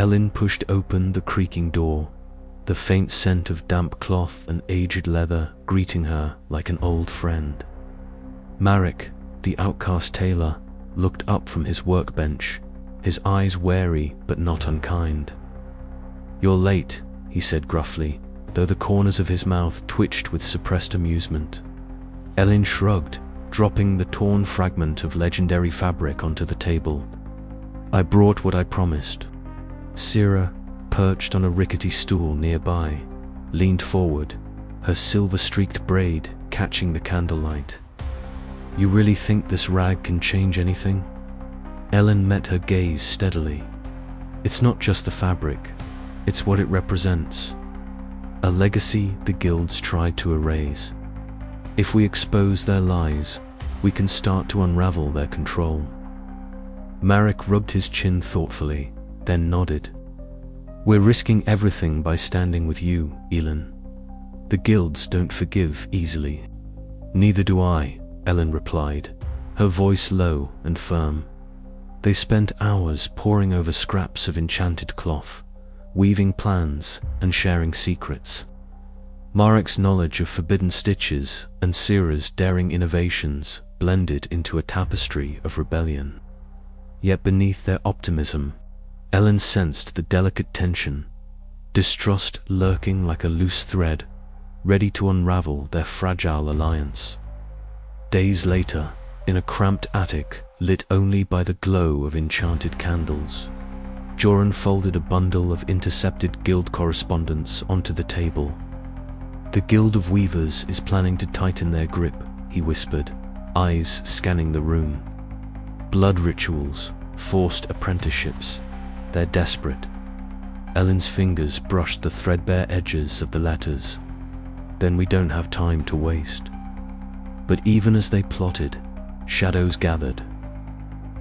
Elin pushed open the creaking door, the faint scent of damp cloth and aged leather greeting her like an old friend. Marek, the outcast tailor, looked up from his workbench, his eyes wary but not unkind. "You're late," he said gruffly, though the corners of his mouth twitched with suppressed amusement. Elin shrugged, dropping the torn fragment of legendary fabric onto the table. "I brought what I promised." Sira, perched on a rickety stool nearby, leaned forward, her silver-streaked braid catching the candlelight. "You really think this rag can change anything?" Elin met her gaze steadily. "It's not just the fabric, it's what it represents. A legacy the guilds tried to erase. If we expose their lies, we can start to unravel their control." Marek rubbed his chin thoughtfully, then nodded. "We're risking everything by standing with you, Elin. The guilds don't forgive easily." "Neither do I," Elin replied, her voice low and firm. They spent hours poring over scraps of enchanted cloth, weaving plans and sharing secrets. Marek's knowledge of forbidden stitches and Sira's daring innovations blended into a tapestry of rebellion. Yet beneath their optimism, Elin sensed the delicate tension, distrust lurking like a loose thread, ready to unravel their fragile alliance. Days later, in a cramped attic lit only by the glow of enchanted candles, Joran folded a bundle of intercepted guild correspondence onto the table. "The Guild of Weavers is planning to tighten their grip," he whispered, eyes scanning the room. "Blood rituals, forced apprenticeships. They're desperate." Elin's fingers brushed the threadbare edges of the letters. "Then we don't have time to waste." But even as they plotted, shadows gathered.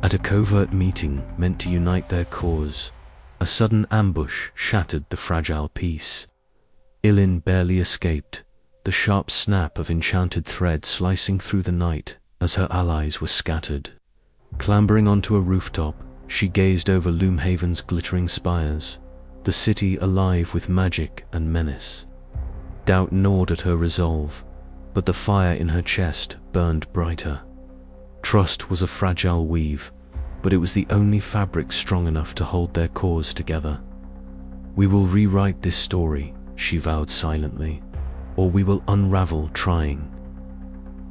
At a covert meeting meant to unite their cause, a sudden ambush shattered the fragile peace. Elin barely escaped, the sharp snap of enchanted thread slicing through the night as her allies were scattered. Clambering onto a rooftop, she gazed over Loomhaven's glittering spires, the city alive with magic and menace. Doubt gnawed at her resolve, but the fire in her chest burned brighter. Trust was a fragile weave, but it was the only fabric strong enough to hold their cause together. "We will rewrite this story," she vowed silently, "or we will unravel trying."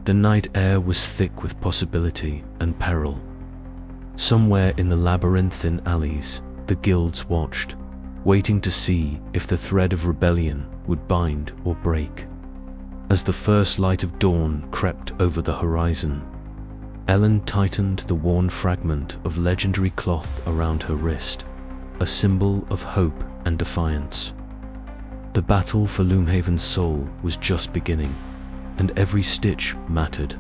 The night air was thick with possibility and peril. Somewhere in the labyrinthine alleys, the guilds watched, waiting to see if the thread of rebellion would bind or break. As the first light of dawn crept over the horizon, Elin tightened the worn fragment of legendary cloth around her wrist, a symbol of hope and defiance. The battle for Loomhaven's soul was just beginning, and every stitch mattered.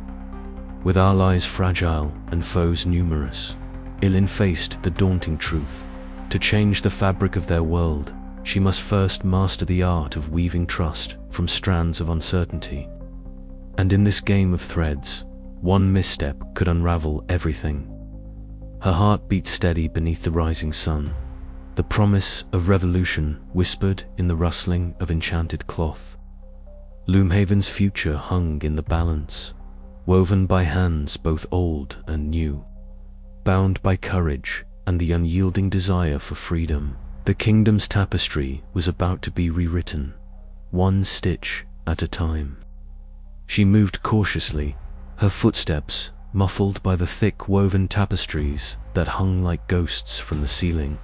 With allies fragile and foes numerous, Elin faced the daunting truth. To change the fabric of their world, she must first master the art of weaving trust from strands of uncertainty. And in this game of threads, one misstep could unravel everything. Her heart beat steady beneath the rising sun, the promise of revolution whispered in the rustling of enchanted cloth. Loomhaven's future hung in the balance, woven by hands both old and new. Bound by courage and the unyielding desire for freedom, the kingdom's tapestry was about to be rewritten, one stitch at a time. She moved cautiously, her footsteps muffled by the thick woven tapestries that hung like ghosts from the ceiling.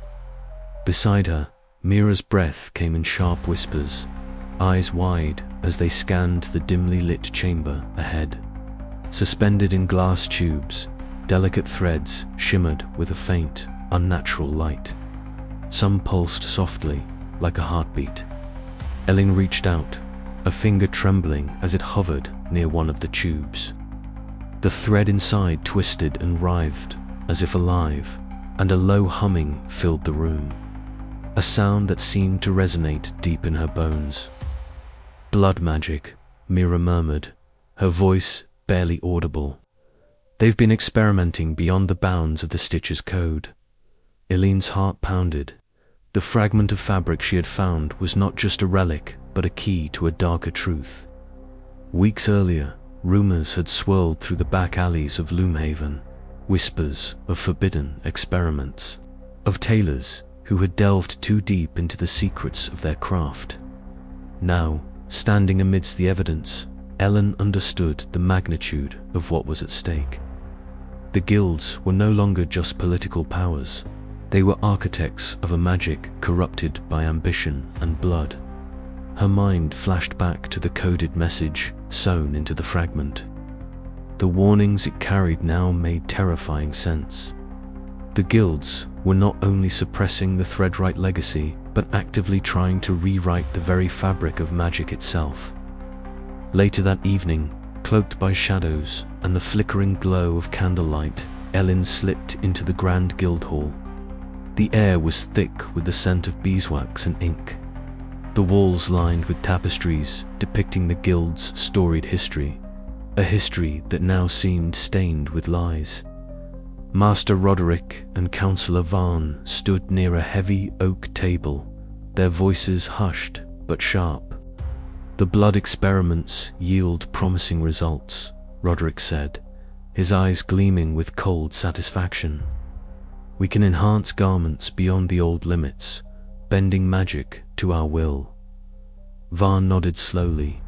Beside her, Mira's breath came in sharp whispers, eyes wide as they scanned the dimly lit chamber ahead. Suspended in glass tubes, delicate threads shimmered with a faint, unnatural light. Some pulsed softly, like a heartbeat. Elin reached out, a finger trembling as it hovered near one of the tubes. The thread inside twisted and writhed, as if alive, and a low humming filled the room, a sound that seemed to resonate deep in her bones. "Blood magic," Mira murmured, her voice barely audible. "They've been experimenting beyond the bounds of the Stitcher's code." Elin's heart pounded, The fragment of fabric she had found was not just a relic, but a key to a darker truth. Weeks earlier, rumors had swirled through the back alleys of Loomhaven, whispers of forbidden experiments, of tailors who had delved too deep into the secrets of their craft. Now, standing amidst the evidence, Elin understood the magnitude of what was at stake. The guilds were no longer just political powers. They were architects of a magic corrupted by ambition and blood. Her mind flashed back to the coded message sewn into the fragment. The warnings it carried now made terrifying sense. The guilds were not only suppressing the Threadwright legacy, but actively trying to rewrite the very fabric of magic itself. Later that evening, cloaked by shadows and the flickering glow of candlelight, Elin slipped into the grand guild hall. The air was thick with the scent of beeswax and ink. The walls lined with tapestries depicting the guild's storied history, a history that now seemed stained with lies. Master Roderick and Councillor Varn stood near a heavy oak table, their voices hushed but sharp. "The blood experiments yield promising results," Roderick said, his eyes gleaming with cold satisfaction. "We can enhance garments beyond the old limits, bending magic to our will." Varn nodded slowly.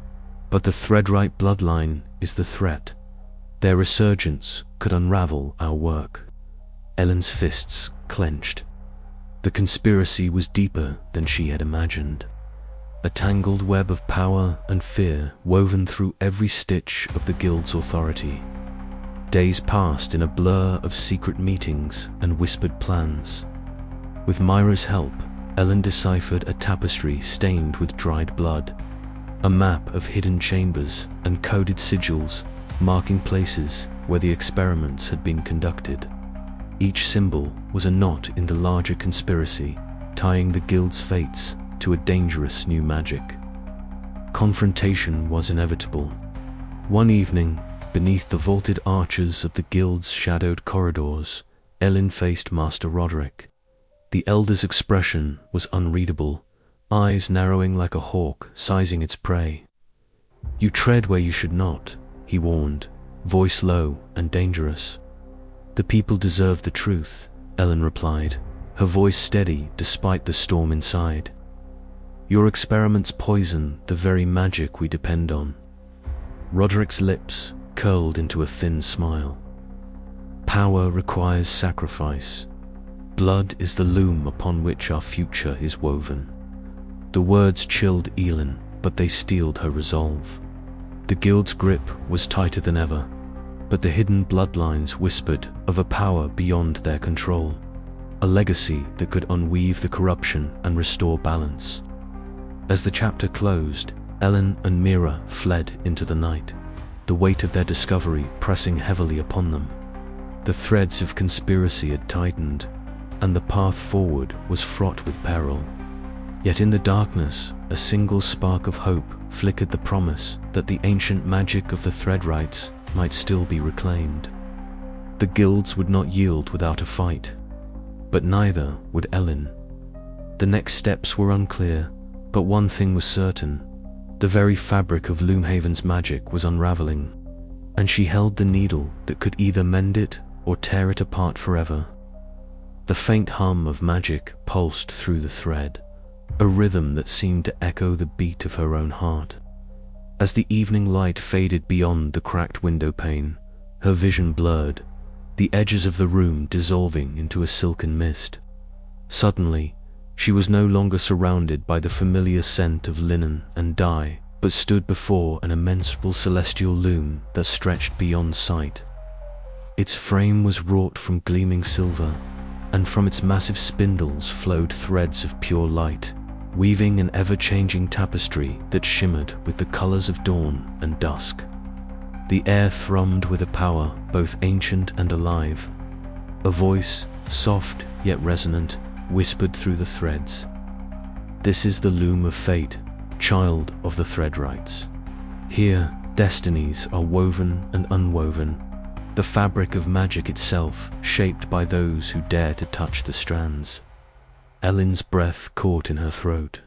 "But the Threadwright bloodline is the threat. Their resurgence could unravel our work." Elin's fists clenched. The conspiracy was deeper than she had imagined. A tangled web of power and fear woven through every stitch of the guild's authority. Days passed in a blur of secret meetings and whispered plans. With Myra's help, Elin deciphered a tapestry stained with dried blood, a map of hidden chambers and coded sigils marking places where the experiments had been conducted. Each symbol was a knot in the larger conspiracy, tying the guild's fates to a dangerous new magic. Confrontation was inevitable. One evening, beneath the vaulted arches of the guild's shadowed corridors, Elin faced Master Roderick. The elder's expression was unreadable, eyes narrowing like a hawk sizing its prey. "You tread where you should not," he warned, voice low and dangerous. "The people deserve the truth," Elin replied, her voice steady despite the storm inside. "Your experiments poison the very magic we depend on." Roderick's lips curled into a thin smile. "Power requires sacrifice. Blood is the loom upon which our future is woven." The words chilled Elin, but they steeled her resolve. The guild's grip was tighter than ever, but the hidden bloodlines whispered of a power beyond their control, a legacy that could unweave the corruption and restore balance. As the chapter closed, Elin and Mira fled into the night, the weight of their discovery pressing heavily upon them. The threads of conspiracy had tightened, and the path forward was fraught with peril. Yet in the darkness, a single spark of hope flickered, the promise that the ancient magic of the Threadwrights might still be reclaimed. The guilds would not yield without a fight, but neither would Elin. The next steps were unclear, but one thing was certain: the very fabric of Loomhaven's magic was unraveling, and she held the needle that could either mend it or tear it apart forever. The faint hum of magic pulsed through the thread, a rhythm that seemed to echo the beat of her own heart. As the evening light faded beyond the cracked window pane, her vision blurred, the edges of the room dissolving into a silken mist. Suddenly, she was no longer surrounded by the familiar scent of linen and dye, but stood before an immense celestial loom that stretched beyond sight. Its frame was wrought from gleaming silver, and from its massive spindles flowed threads of pure light, weaving an ever-changing tapestry that shimmered with the colors of dawn and dusk. The air thrummed with a power both ancient and alive. A voice, soft yet resonant, whispered through the threads. "This is the loom of fate, child of the Threadwrights. Here, destinies are woven and unwoven, the fabric of magic itself shaped by those who dare to touch the strands." Elin's breath caught in her throat.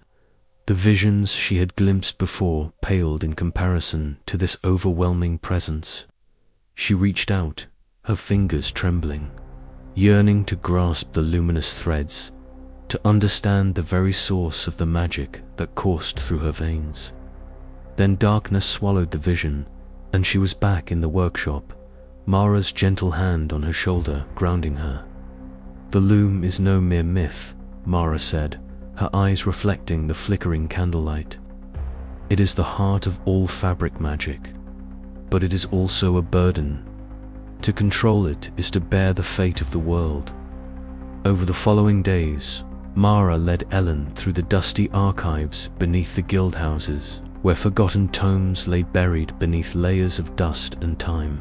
The visions she had glimpsed before paled in comparison to this overwhelming presence. She reached out, her fingers trembling, yearning to grasp the luminous threads, to understand the very source of the magic that coursed through her veins. Then darkness swallowed the vision, and she was back in the workshop, Mara's gentle hand on her shoulder grounding her. "The loom is no mere myth," Mara said, her eyes reflecting the flickering candlelight. "It is the heart of all fabric magic, but it is also a burden. To control it is to bear the fate of the world." Over the following days, Mara led Elin through the dusty archives beneath the guild houses, where forgotten tomes lay buried beneath layers of dust and time.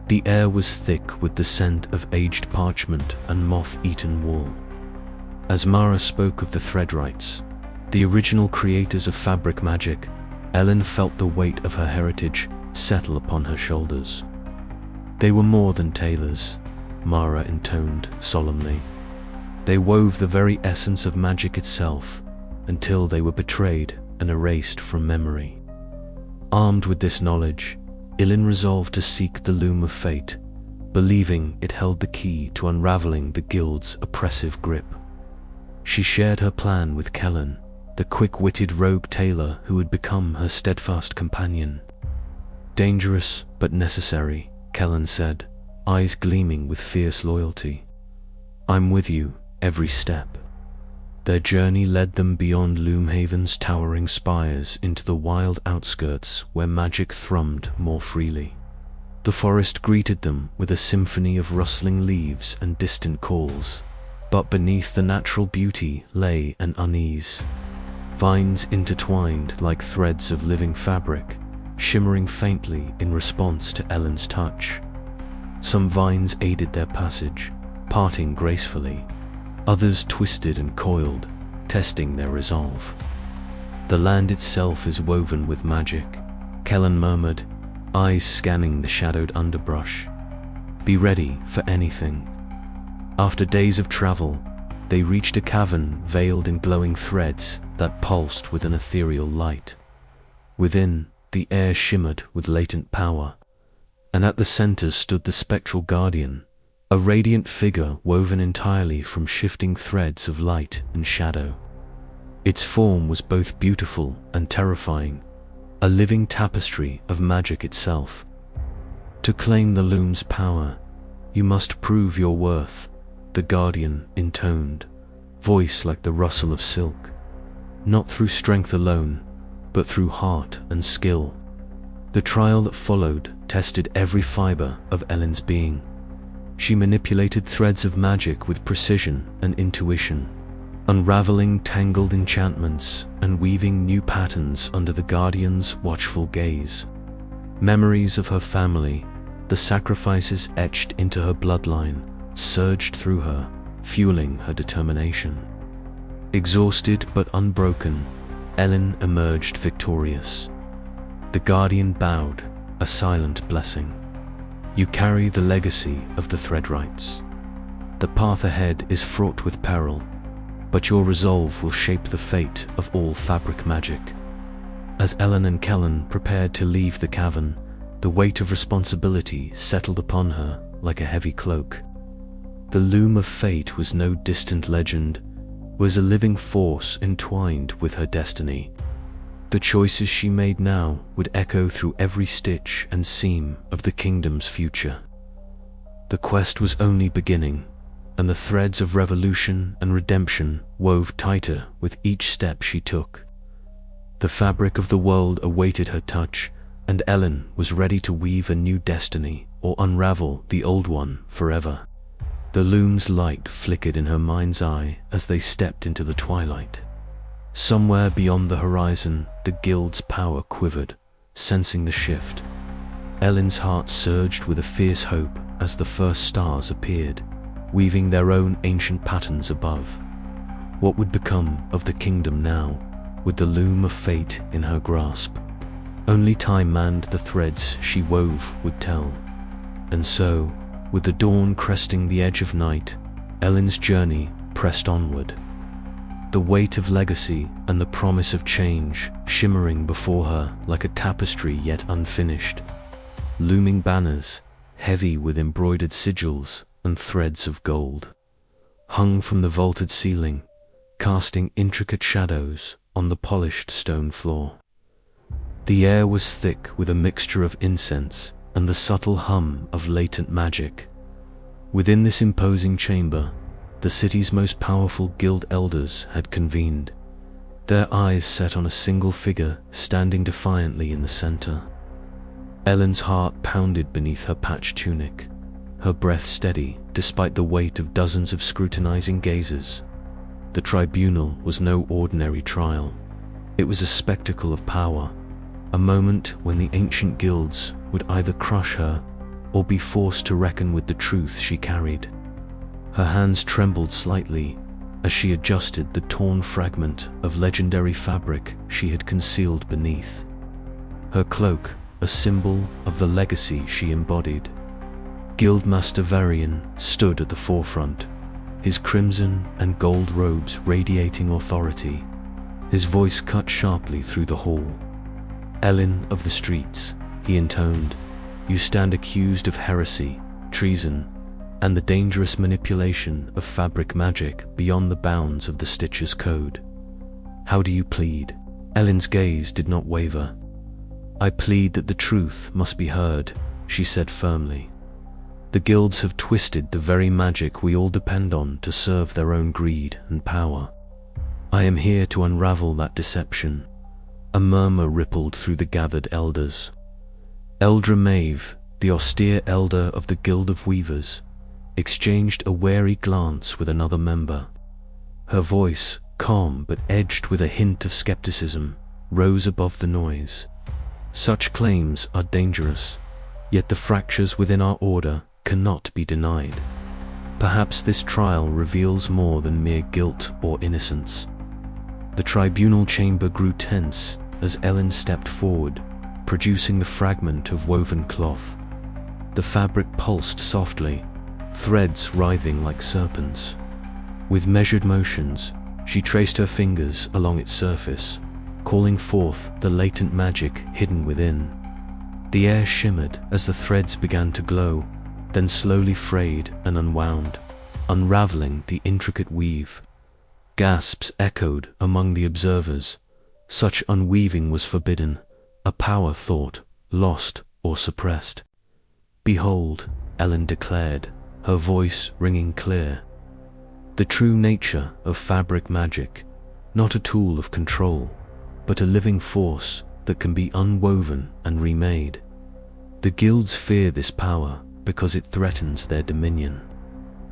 The air was thick with the scent of aged parchment and moth-eaten wool. As Mara spoke of the Threadwrights, the original creators of fabric magic, Elin felt the weight of her heritage settle upon her shoulders. "They were more than tailors," Mara intoned solemnly. "They wove the very essence of magic itself, until they were betrayed and erased from memory." Armed with this knowledge, Elin resolved to seek the Loom of Fate, believing it held the key to unraveling the guild's oppressive grip. She shared her plan with Kellen, the quick-witted rogue tailor who had become her steadfast companion. "Dangerous but necessary," Kellen said, eyes gleaming with fierce loyalty. "I'm with you every step." Their journey led them beyond Loomhaven's towering spires into the wild outskirts where magic thrummed more freely. The forest greeted them with a symphony of rustling leaves and distant calls, but beneath the natural beauty lay an unease. Vines intertwined like threads of living fabric, shimmering faintly in response to Elin's touch. Some vines aided their passage, parting gracefully. Others twisted and coiled, testing their resolve. "The land itself is woven with magic," Kellen murmured, eyes scanning the shadowed underbrush. "Be ready for anything." After days of travel, they reached a cavern veiled in glowing threads that pulsed with an ethereal light. Within, the air shimmered with latent power, and at the center stood the spectral guardian, a radiant figure woven entirely from shifting threads of light and shadow. Its form was both beautiful and terrifying, a living tapestry of magic itself. "To claim the loom's power, you must prove your worth," the guardian intoned, voice like the rustle of silk. "Not through strength alone, but through heart and skill." The trial that followed tested every fiber of Elin's being. She manipulated threads of magic with precision and intuition, unraveling tangled enchantments and weaving new patterns under the Guardian's watchful gaze. Memories of her family, the sacrifices etched into her bloodline, surged through her, fueling her determination. Exhausted but unbroken, Elin emerged victorious. The Guardian bowed, a silent blessing. "You carry the legacy of the Threadwrights. The path ahead is fraught with peril, but your resolve will shape the fate of all fabric magic." As Elin and Kellen prepared to leave the cavern, the weight of responsibility settled upon her like a heavy cloak. The Loom of Fate was no distant legend, was a living force entwined with her destiny. The choices she made now would echo through every stitch and seam of the kingdom's future. The quest was only beginning, and the threads of revolution and redemption wove tighter with each step she took. The fabric of the world awaited her touch, and Elin was ready to weave a new destiny or unravel the old one forever. The loom's light flickered in her mind's eye as they stepped into the twilight. Somewhere beyond the horizon, the guild's power quivered, sensing the shift. Elin's heart surged with a fierce hope as the first stars appeared, weaving their own ancient patterns above. What would become of the kingdom now, with the Loom of Fate in her grasp? Only time manned the threads she wove would tell. And so, with the dawn cresting the edge of night, Elin's journey pressed onward, the weight of legacy and the promise of change shimmering before her like a tapestry yet unfinished. Looming banners, heavy with embroidered sigils and threads of gold, hung from the vaulted ceiling, casting intricate shadows on the polished stone floor. The air was thick with a mixture of incense and the subtle hum of latent magic. Within this imposing chamber, the city's most powerful guild elders had convened, their eyes set on a single figure standing defiantly in the center. Elin's heart pounded beneath her patched tunic, her breath steady despite the weight of dozens of scrutinizing gazes. The tribunal was no ordinary trial. It was a spectacle of power, a moment when the ancient guilds would either crush her or be forced to reckon with the truth she carried. Her hands trembled slightly as she adjusted the torn fragment of legendary fabric she had concealed beneath. Her cloak, a symbol of the legacy she embodied. Guildmaster Varian stood at the forefront, his crimson and gold robes radiating authority. His voice cut sharply through the hall. "Elin of the streets," he intoned, "you stand accused of heresy, treason, and the dangerous manipulation of fabric magic beyond the bounds of the Stitcher's Code. How do you plead?" Elin's gaze did not waver. "I plead that the truth must be heard," she said firmly. "The guilds have twisted the very magic we all depend on to serve their own greed and power. I am here to unravel that deception." A murmur rippled through the gathered elders. Eldra Maeve, the austere elder of the Guild of Weavers, exchanged a wary glance with another member. Her voice, calm but edged with a hint of skepticism, rose above the noise. "Such claims are dangerous, yet the fractures within our order cannot be denied. Perhaps this trial reveals more than mere guilt or innocence." The tribunal chamber grew tense as Elin stepped forward, producing the fragment of woven cloth. The fabric pulsed softly, threads writhing like serpents. With measured motions, she traced her fingers along its surface, calling forth the latent magic hidden within. The air shimmered as the threads began to glow, then slowly frayed and unwound, unraveling the intricate weave. Gasps echoed among the observers. Such unweaving was forbidden, a power thought lost or suppressed. "Behold," Elin declared, her voice ringing clear, "the true nature of fabric magic, not a tool of control, but a living force that can be unwoven and remade. The guilds fear this power because it threatens their dominion.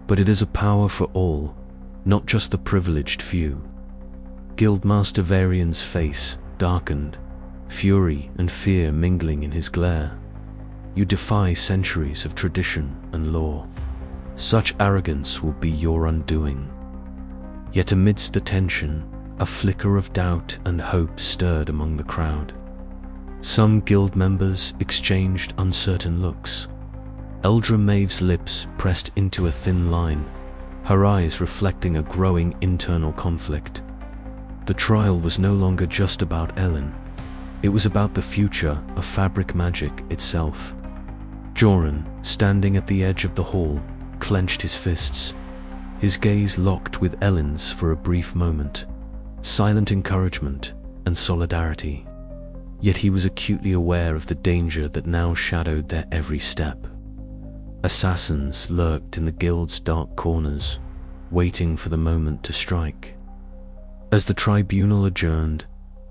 But it is a power for all, not just the privileged few." Guildmaster Varian's face darkened, fury and fear mingling in his glare. "You defy centuries of tradition and law. Such arrogance will be your undoing." Yet amidst the tension, a flicker of doubt and hope stirred among the crowd. Some guild members exchanged uncertain looks. Eldra Maeve's lips pressed into a thin line, her eyes reflecting a growing internal conflict. The trial was no longer just about Elin. It was about the future of fabric magic itself. Joran, standing at the edge of the hall, clenched his fists. His gaze locked with Elin's for a brief moment, silent encouragement and solidarity. Yet he was acutely aware of the danger that now shadowed their every step. Assassins lurked in the guild's dark corners, waiting for the moment to strike. As the tribunal adjourned,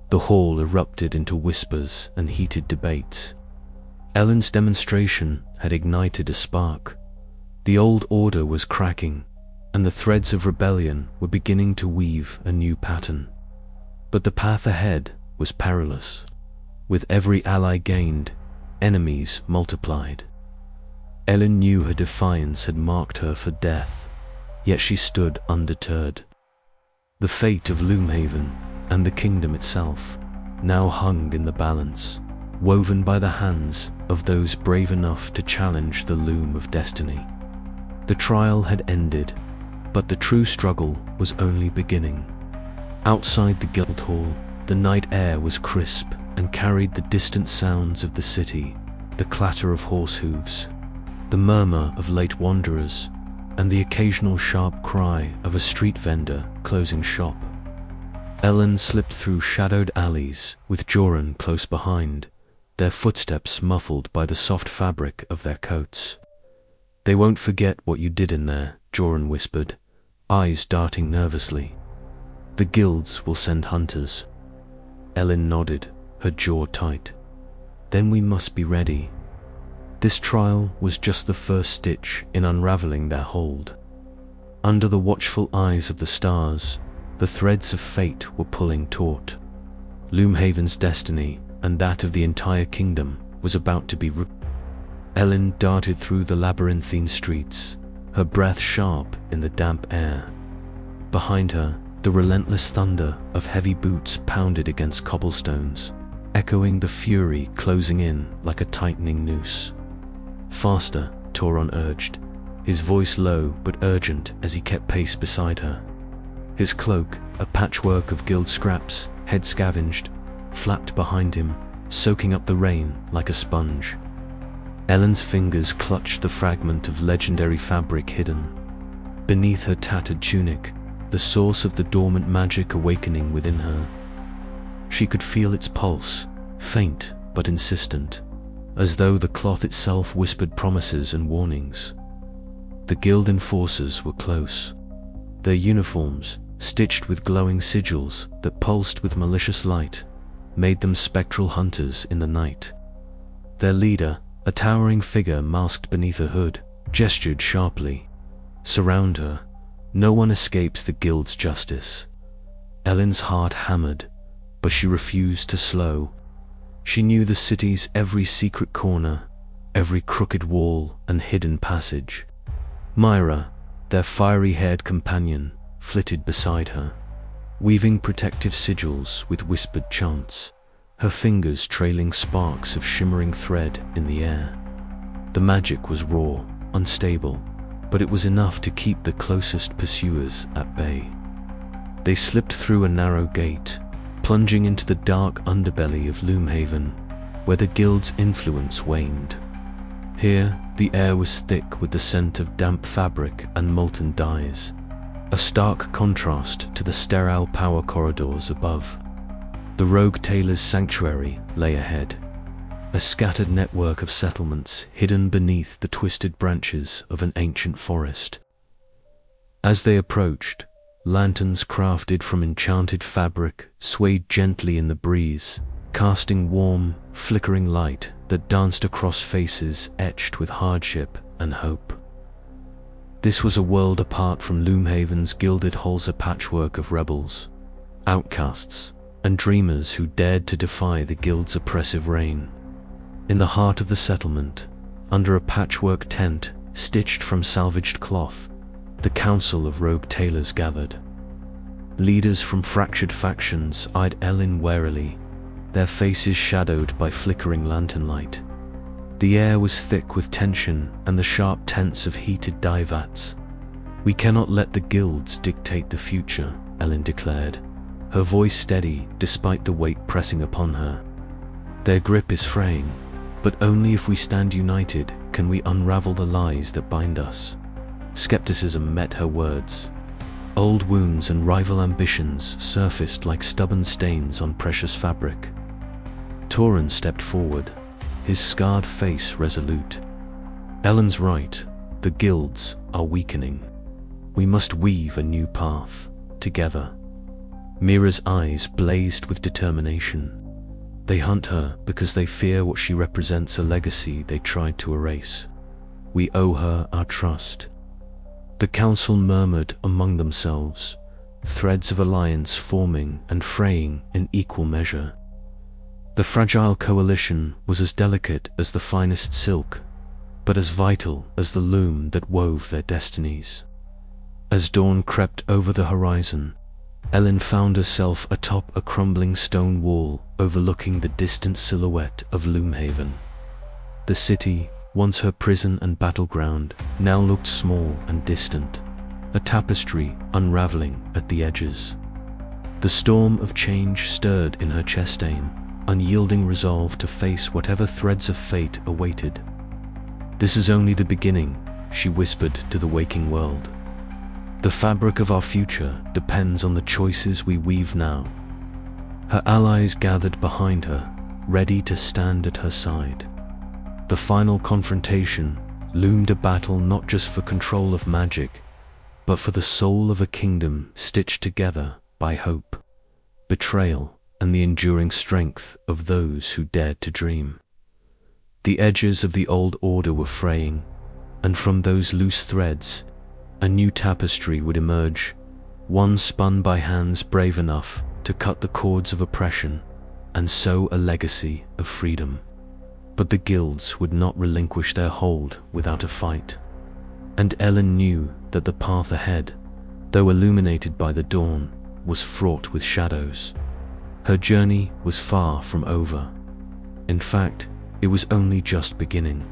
the hall erupted into whispers and heated debates. Elin's demonstration had ignited a spark. The old order was cracking, and the threads of rebellion were beginning to weave a new pattern. But the path ahead was perilous. With every ally gained, enemies multiplied. Elin knew her defiance had marked her for death, yet she stood undeterred. The fate of Loomhaven and the kingdom itself now hung in the balance, woven by the hands of those brave enough to challenge the loom of destiny. The trial had ended, but the true struggle was only beginning. Outside the guild hall, the night air was crisp and carried the distant sounds of the city, the clatter of horse hooves, the murmur of late wanderers, and the occasional sharp cry of a street vendor closing shop. Elin slipped through shadowed alleys with Joran close behind, their footsteps muffled by the soft fabric of their coats. "They won't forget what you did in there," Joran whispered, eyes darting nervously. "The guilds will send hunters." Elin nodded, her jaw tight. "Then we must be ready." This trial was just the first stitch in unraveling their hold. Under the watchful eyes of the stars, the threads of fate were pulling taut. Loomhaven's destiny, and that of the entire kingdom, was about to be Elin darted through the labyrinthine streets, her breath sharp in the damp air. Behind her, the relentless thunder of heavy boots pounded against cobblestones, echoing the fury closing in like a tightening noose. "Faster," Toron urged, his voice low but urgent as he kept pace beside her. His cloak, a patchwork of guild scraps, head scavenged, flapped behind him, soaking up the rain like a sponge. Elin's fingers clutched the fragment of legendary fabric hidden beneath her tattered tunic, the source of the dormant magic awakening within her. She could feel its pulse, faint but insistent, as though the cloth itself whispered promises and warnings. The guild enforcers were close. Their uniforms, stitched with glowing sigils that pulsed with malicious light, made them spectral hunters in the night. Their leader, a towering figure masked beneath a hood, gestured sharply. "Surround her. No one escapes the guild's justice." Elin's heart hammered, but she refused to slow. She knew the city's every secret corner, every crooked wall and hidden passage. Myra, their fiery-haired companion, flitted beside her, weaving protective sigils with whispered chants, her fingers trailing sparks of shimmering thread in the air. The magic was raw, unstable, but it was enough to keep the closest pursuers at bay. They slipped through a narrow gate, plunging into the dark underbelly of Loomhaven, where the guild's influence waned. Here, the air was thick with the scent of damp fabric and molten dyes, a stark contrast to the sterile power corridors above. The rogue tailor's sanctuary lay ahead, a scattered network of settlements hidden beneath the twisted branches of an ancient forest. As they approached, lanterns crafted from enchanted fabric swayed gently in the breeze, casting warm, flickering light that danced across faces etched with hardship and hope. This was a world apart from Loomhaven's gilded halls, a patchwork of rebels, outcasts, and dreamers who dared to defy the guild's oppressive reign. In the heart of the settlement, under a patchwork tent stitched from salvaged cloth, the council of rogue tailors gathered. Leaders from fractured factions eyed Elin warily, their faces shadowed by flickering lantern light. The air was thick with tension and the sharp tense of heated dye vats. "We cannot let the guilds dictate the future," Elin declared, her voice steady despite the weight pressing upon her. "Their grip is fraying, but only if we stand united can we unravel the lies that bind us." Skepticism met her words. Old wounds and rival ambitions surfaced like stubborn stains on precious fabric. Toron stepped forward, his scarred face resolute. "Elin's right, the guilds are weakening. We must weave a new path, together." Mira's eyes blazed with determination. They hunt her because they fear what she represents, a legacy they tried to erase. "We owe her our trust." The council murmured among themselves, threads of alliance forming and fraying in equal measure. The fragile coalition was as delicate as the finest silk, but as vital as the loom that wove their destinies. As dawn crept over the horizon, Elin found herself atop a crumbling stone wall overlooking the distant silhouette of Loomhaven. The city, once her prison and battleground, now looked small and distant, a tapestry unraveling at the edges. The storm of change stirred in her chastain, unyielding resolve to face whatever threads of fate awaited. "This is only the beginning," she whispered to the waking world. "The fabric of our future depends on the choices we weave now." Her allies gathered behind her, ready to stand at her side. The final confrontation loomed, a battle not just for control of magic, but for the soul of a kingdom stitched together by hope, betrayal, and the enduring strength of those who dared to dream. The edges of the old order were fraying, and from those loose threads, a new tapestry would emerge, one spun by hands brave enough to cut the cords of oppression and sew a legacy of freedom. But the guilds would not relinquish their hold without a fight. And Elin knew that the path ahead, though illuminated by the dawn, was fraught with shadows. Her journey was far from over. In fact, it was only just beginning.